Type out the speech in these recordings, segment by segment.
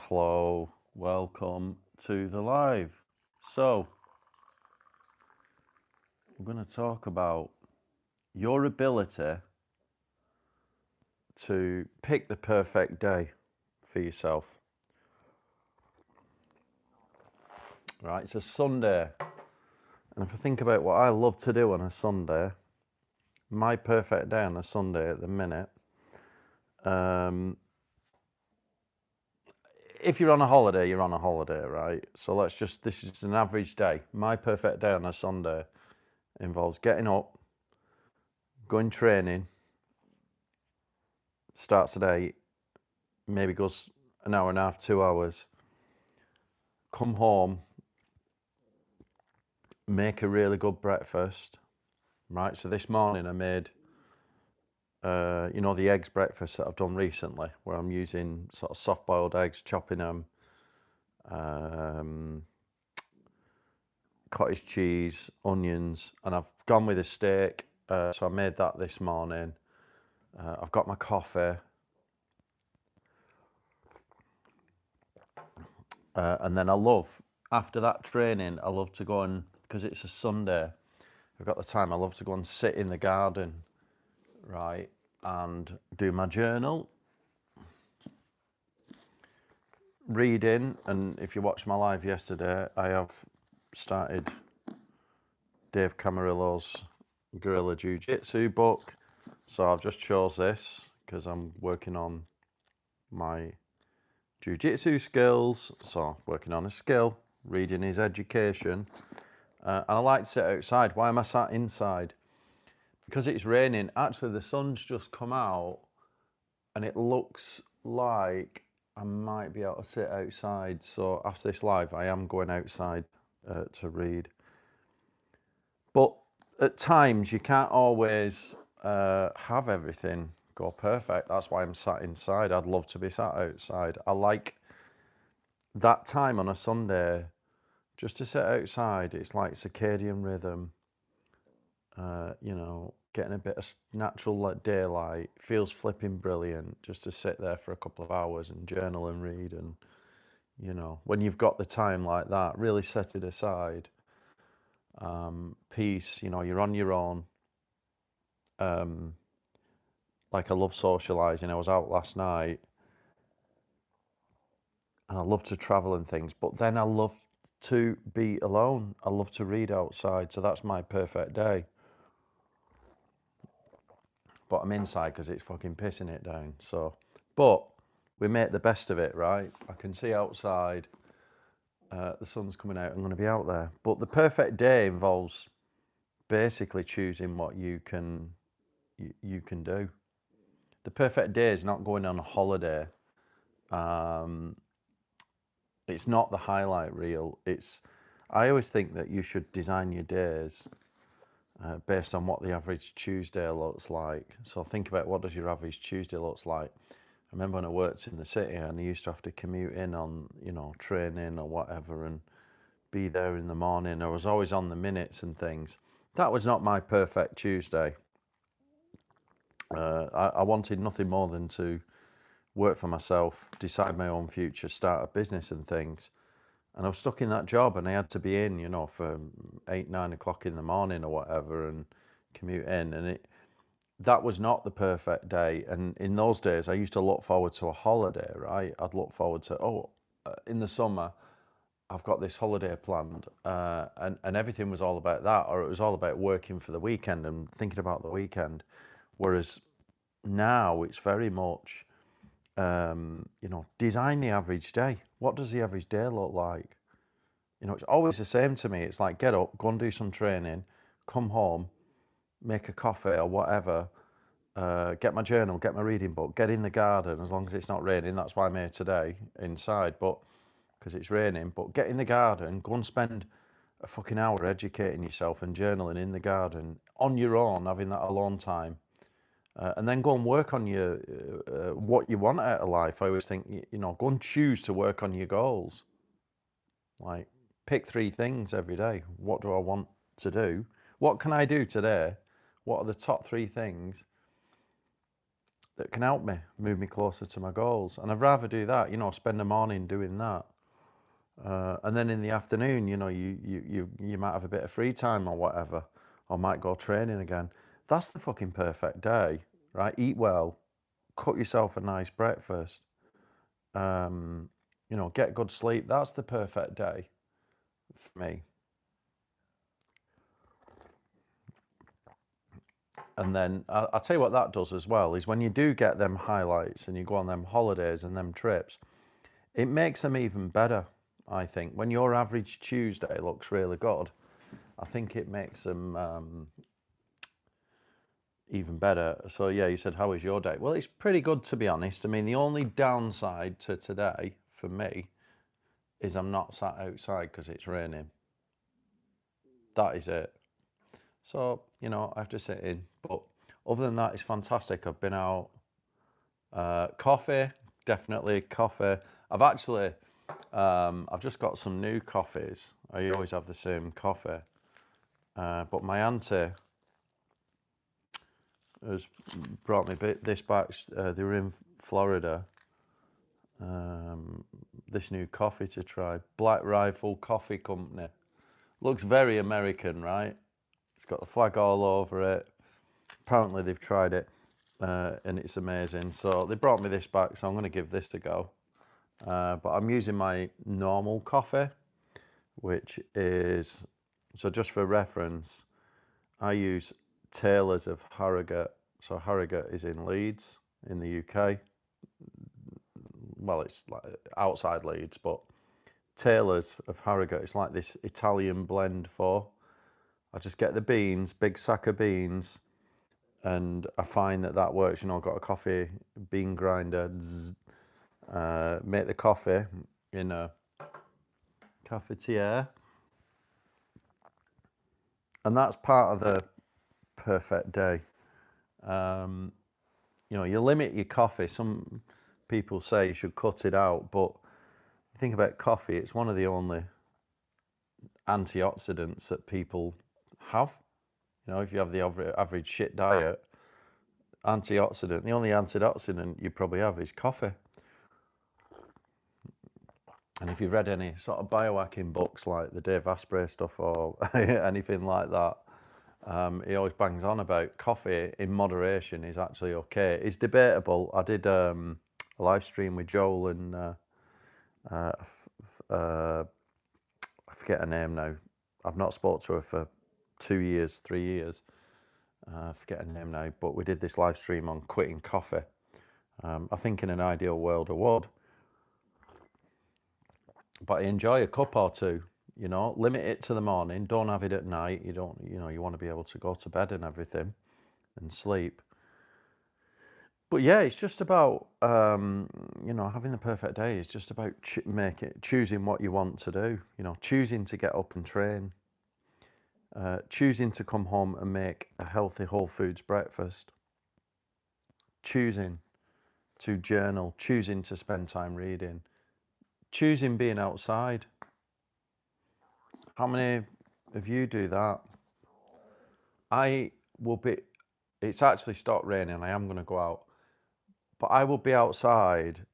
Hello, welcome to the live. So, we're going to talk about your ability to pick the perfect day for yourself. Right, it's a Sunday. And if I think about what I love to do on a Sunday, my perfect day on a Sunday at the minute, if you're on a holiday, you're on a holiday, right? So this is an average day. My perfect day on a Sunday involves getting up, going training, starts at 8, maybe goes an hour and a half, 2 hours, come home, make a really good breakfast, right? So this morning I made, the eggs breakfast that I've done recently, where I'm using sort of soft-boiled eggs, chopping them, cottage cheese, onions, and I've gone with a steak. So I made that this morning. I've got my coffee. And then after that training, I love to go and, because it's a Sunday, I've got the time, I love to go and sit in the garden, right, and do my journal, reading, and if you watched my live yesterday, I have started Dave Camarillo's Guerrilla Jiu-Jitsu book, so I've just chose this because I'm working on my Jiu-Jitsu skills, so working on a skill, reading his education, and I like to sit outside. Why am I sat inside? Because it's raining. Actually, the sun's just come out and it looks like I might be able to sit outside. So after this live, I am going outside to read. But at times, you can't always have everything go perfect. That's why I'm sat inside. I'd love to be sat outside. I like that time on a Sunday just to sit outside. It's like circadian rhythm, getting a bit of natural daylight. Feels flipping brilliant just to sit there for a couple of hours and journal and read. And, when you've got the time like that, really set it aside. Peace, you're on your own. Like I love socializing. I was out last night and I love to travel and things, but then I love to be alone. I love to read outside. So that's my perfect day. But I'm inside because it's fucking pissing it down. So, but we make the best of it, right? I can see outside. The sun's coming out. I'm going to be out there. But the perfect day involves basically choosing what you can do. The perfect day is not going on a holiday. It's not the highlight reel. I always think that you should design your days based on what the average Tuesday looks like. So think about, what does your average Tuesday looks like? I remember when I worked in the city and I used to have to commute in on, training or whatever and be there in the morning. I was always on the minutes and things. That was not my perfect Tuesday. I wanted nothing more than to work for myself, decide my own future, start a business and things. And I was stuck in that job and I had to be in, for 8, 9 o'clock in the morning or whatever and commute in. And that was not the perfect day. And in those days, I used to look forward to a holiday, right? I'd look forward to, in the summer, I've got this holiday planned. And everything was all about that, or it was all about working for the weekend and thinking about the weekend. Whereas now it's very much, design the average day. What does the average day look like? It's always the same to me. It's like, get up, go and do some training, come home, make a coffee or whatever, get my journal, get my reading book, get in the garden, as long as it's not raining. That's why I'm here today, inside, but because it's raining. But get in the garden, go and spend a fucking hour educating yourself and journaling in the garden on your own, having that alone time. And then go and work on your what you want out of life. I always think, go and choose to work on your goals. Like, pick 3 things every day. What do I want to do? What can I do today? What are the top 3 things that can help me, move me closer to my goals. And I'd rather do that, you know, spend the morning doing that. And then in the afternoon, you know, you might have a bit of free time or whatever, or might go training again. That's the fucking perfect day, right? Eat well, cut yourself a nice breakfast, you know, get good sleep. That's the perfect day for me. And then I'll tell you what that does as well, is when you do get them highlights and you go on them holidays and them trips, it makes them even better, I think. When your average Tuesday looks really good, I think it makes them even better. So yeah, you said, how was your day? Well, it's pretty good, to be honest. I mean, the only downside to today for me is I'm not sat outside because it's raining. That is it. So, you know, I have to sit in. But other than that, it's fantastic. I've been out. Coffee, definitely coffee. I've actually, I've just got some new coffees. I always have the same coffee. But my auntie has brought me this back. They were in Florida. This new coffee to try. Black Rifle Coffee Company. Looks very American, right? It's got the flag all over it. Apparently they've tried it and it's amazing. So they brought me this back, so I'm going to give this a go. But I'm using my normal coffee, which is, so just for reference, I use Taylor's of Harrogate. So Harrogate is in Leeds in the UK. Well, it's like outside Leeds, but Taylor's of Harrogate, it's like this Italian blend for. I just get the beans, big sack of beans, and I find that works. You know, I've got a coffee bean grinder, make the coffee in a cafetiere, and that's part of the perfect day. You know, you limit your coffee. Some people say you should cut it out, but think about coffee, it's one of the only antioxidants that people have. You know, if you have the average shit diet, antioxidant, the only antioxidant you probably have is coffee. And if you've read any sort of biohacking books like the Dave Asprey stuff or anything like that, he always bangs on about coffee in moderation is actually okay. It's debatable. I did a live stream with Joel and I forget her name now. I've not spoke to her for 2 years, 3 years. I forget her name now, but we did this live stream on quitting coffee. I think in an ideal world I would, but enjoy a cup or two. You know, limit it to the morning. Don't have it at night. You don't. You know, you want to be able to go to bed and everything, and sleep. But yeah, it's just about you know, having the perfect day. It's just about choosing what you want to do. You know, choosing to get up and train. Choosing to come home and make a healthy whole foods breakfast. Choosing to journal. Choosing to spend time reading. Choosing being outside. How many of you do that? I will be, it's actually stopped raining. I am going to go out. But I will be outside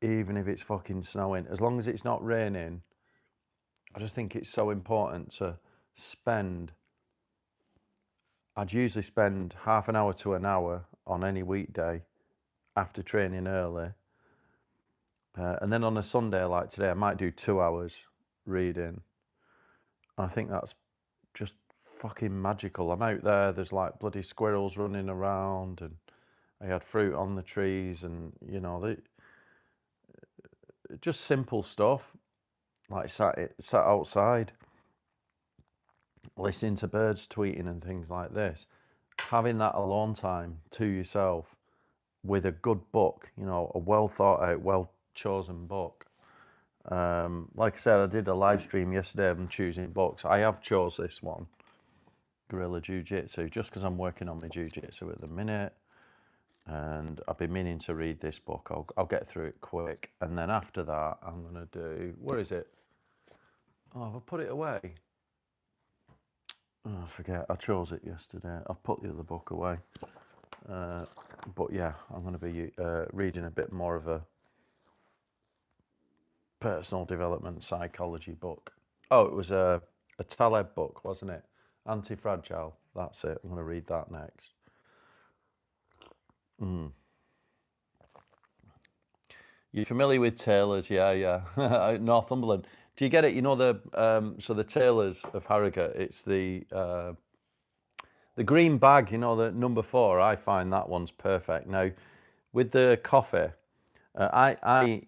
even if it's fucking snowing. As long as it's not raining, I just think it's so important to spend. I'd usually spend half an hour to an hour on any weekday after training early. And then on a Sunday like today, I might do 2 hours reading. And I think that's just fucking magical. I'm out there, there's like bloody squirrels running around, and I had fruit on the trees, and you know, just simple stuff, like sat outside, listening to birds tweeting and things like this. Having that alone time to yourself with a good book, you know, a well thought out, well chosen book. Like I said, I did a live stream yesterday of choosing books. I have chose this one, Guerrilla Jiu-Jitsu, just because I'm working on my Jiu-Jitsu at the minute, and I've been meaning to read this book. I'll get through it quick, and then after that I'm gonna do, where is it? Oh, have I put it away? Oh, I forget, I chose it yesterday. I've put the other book away. But yeah, I'm going to be reading a bit more of a personal development psychology book. Oh, it was a Taleb book, wasn't it? Anti-Fragile. That's it. I'm going to read that next. You're familiar with Taylor's? Yeah. Northumberland. Do you get it? You know so the Taylor's of Harrogate. It's the green bag. You know, the number 4. I find that one's perfect. Now, with the coffee, I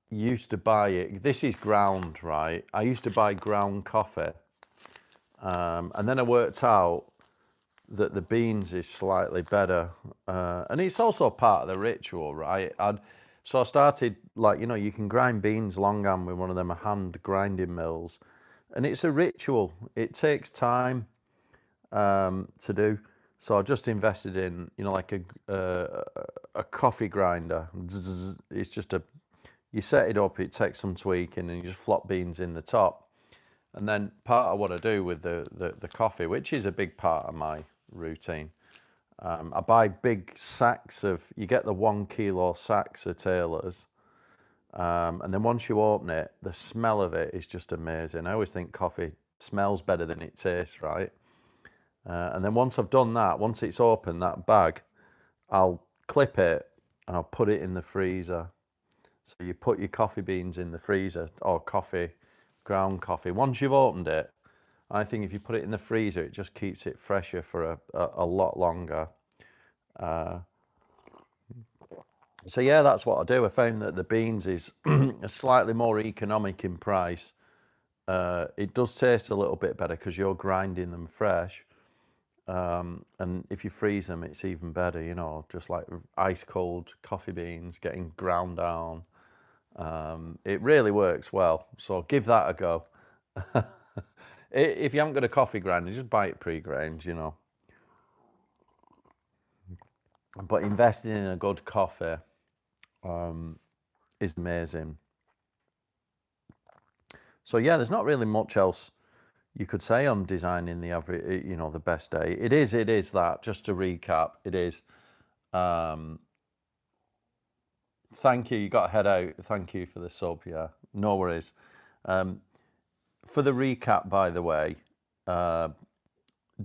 used to buy it. This is ground, right? I used to buy ground coffee, and then I worked out that the beans is slightly better, and it's also part of the ritual, right? So I started, like, you know, you can grind beans longhand with one of them hand grinding mills, and it's a ritual. It takes time to do. So I just invested in, you know, like a coffee grinder. It's just you set it up, it takes some tweaking, and you just flop beans in the top. And then part of what I do with the coffee, which is a big part of my routine, I buy big sacks of, you get the 1 kilo sacks of Taylor's. And then once you open it, the smell of it is just amazing. I always think coffee smells better than it tastes, right? And then once I've done that, once it's open, that bag, I'll clip it and I'll put it in the freezer. So you put your coffee beans in the freezer, or ground coffee. Once you've opened it, I think if you put it in the freezer, it just keeps it fresher for a lot longer. So yeah, that's what I do. I found that the beans is slightly more economic in price. It does taste a little bit better because you're grinding them fresh. And if you freeze them, it's even better, you know, just like ice cold coffee beans getting ground down. It really works well. So give that a go. If you haven't got a coffee grinder, just buy it pre-ground, you know. But investing in a good coffee is amazing. So yeah, there's not really much else you could say on designing the average, you know, the best day. It is that, just to recap, it is, thank you, you got to head out. Thank you for the sub, yeah, no worries. For the recap, by the way,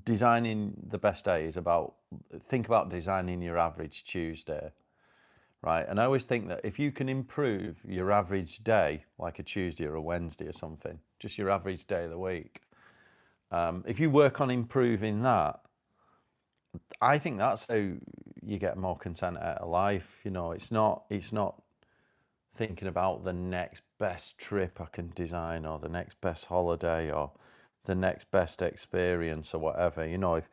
designing the best day is think about designing your average Tuesday, right? And I always think that if you can improve your average day, like a Tuesday or a Wednesday or something, just your average day of the week, if you work on improving that, I think that's how you get more content out of life. You know, it's not thinking about the next best trip I can design, or the next best holiday, or the next best experience, or whatever. You know, if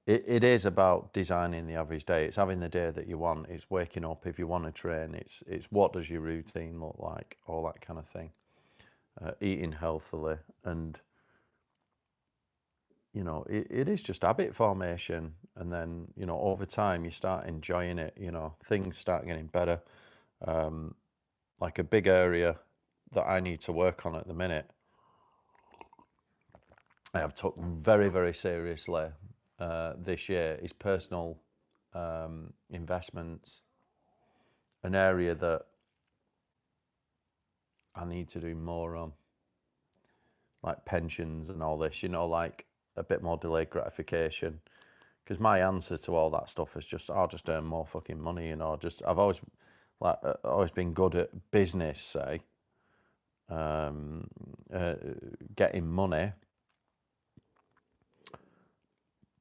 it is about designing the average day. It's having the day that you want. It's waking up if you want to train. It's what does your routine look like, all that kind of thing. Eating healthily, and you know, it is just habit formation. And then, you know, over time you start enjoying it. You know, things start getting better. Like a big area that I need to work on at the minute, I have took very, very seriously this year, is personal investments. An area that I need to do more on, like pensions and all this, you know, like a bit more delayed gratification. Because my answer to all that stuff is just, I'll just earn more fucking money, you know. I've always been good at business, say, getting money.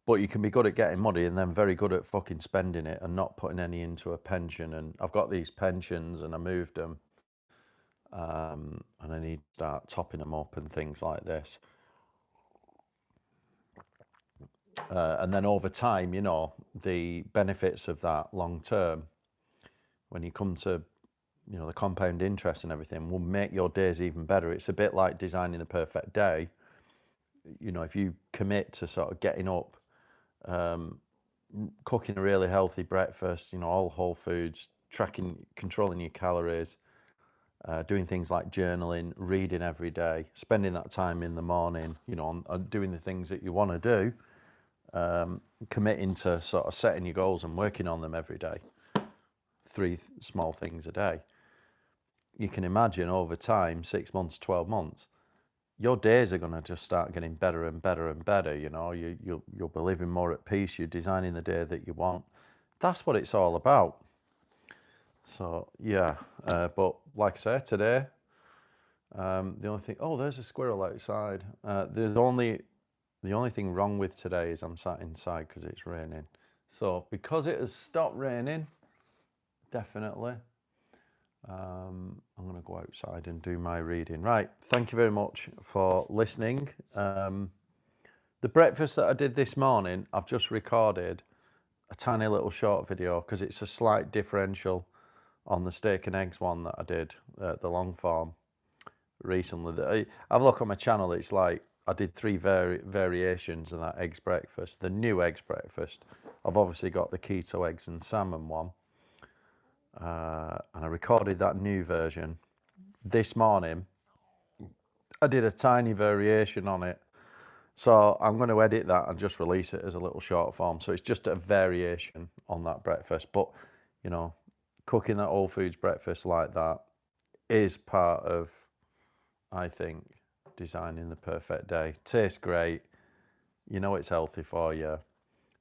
But you can be good at getting money and then very good at fucking spending it and not putting any into a pension. And I've got these pensions and I moved them, and I need to start topping them up and things like this. And then over time, you know, the benefits of that long term, when you come to, you know, the compound interest and everything, will make your days even better. It's a bit like designing the perfect day. You know, if you commit to sort of getting up, cooking a really healthy breakfast, you know, all whole foods, controlling your calories, doing things like journaling, reading every day, spending that time in the morning, you know, on doing the things that you want to do, committing to sort of setting your goals and working on them every day, 3 small things a day, you can imagine over time, 6 months, 12 months, your days are going to just start getting better and better and better. You know, you'll be living more at peace. You're designing the day that you want. That's what it's all about. So yeah, but like I say, today, the only thing, oh, there's a squirrel outside. The only thing wrong with today is I'm sat inside because it's raining. So because it has stopped raining, definitely, I'm going to go outside and do my reading. Right, thank you very much for listening. The breakfast that I did this morning, I've just recorded a tiny little short video because it's a slight differential on the steak and eggs one that I did, the long form, recently. Have a look on my channel. It's like I did 3 variations of that eggs breakfast. The new eggs breakfast. I've obviously got the keto eggs and salmon one. And I recorded that new version this morning. I did a tiny variation on it. So I'm going to edit that and just release it as a little short form. So it's just a variation on that breakfast. But, you know, cooking that Whole Foods breakfast like that is part of, I think, designing the perfect day. Tastes great. You know it's healthy for you.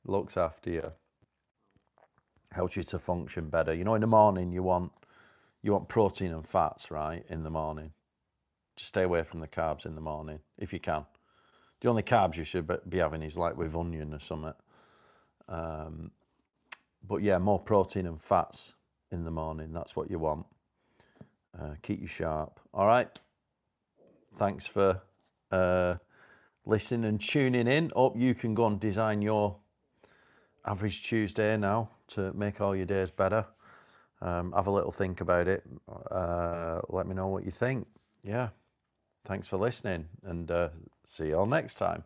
Looks after you. Helps you to function better. You know, in the morning you want protein and fats, right, in the morning. Just stay away from the carbs in the morning if you can. The only carbs you should be having is like with onion or something. But yeah, more protein and fats in the morning. That's what you want. Keep you sharp. All right. Thanks for listening and tuning in. Hope you can go and design your average Tuesday now to make all your days better. Have a little think about it. Let me know what you think. Yeah. Thanks for listening, and see you all next time.